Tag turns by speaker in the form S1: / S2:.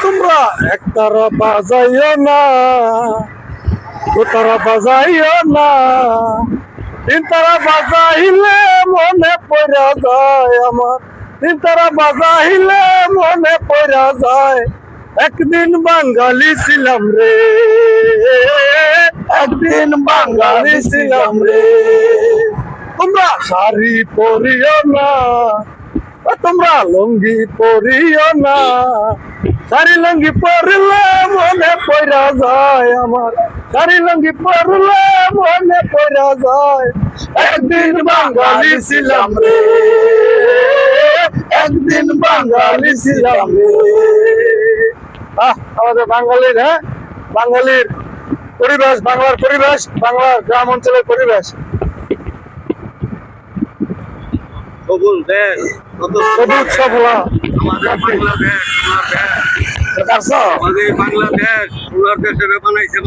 S1: তোমরা একতারা বাজাইও না, দুতারা বাজাইও না, তিনতারা বাজাইলে মনে পড়া যায় আমার, তিনতারা বাজাইলে মনে পড়া যায়। একদিন বাঙালি ছিলাম রে, একদিন বাঙালি ছিলাম রে। তোমরা শাড়ি পরিও না, তোমরা লুঙ্গি পরিও না, শাড়ি লুঙ্গি পরলে মনে পড়া যায় আমার, শাড়ি লুঙ্গি পরলে মনে পড়া যায়। একদিন বাঙালি ছিলাম রে, একদিন বাঙালি ছিলাম রে। আমাদের বাঙালির, বাঙালির পরিবেশ, বাংলার পরিবেশ, বাংলার গ্রাম অঞ্চলের পরিবেশ।
S2: সবুজ দেশ,
S1: সবুজ সফলা
S2: আমাদের বাংলাদেশ,
S1: কাটছো?
S2: আমাদের বাংলাদেশ, বাংলাদেশের বানাইছে।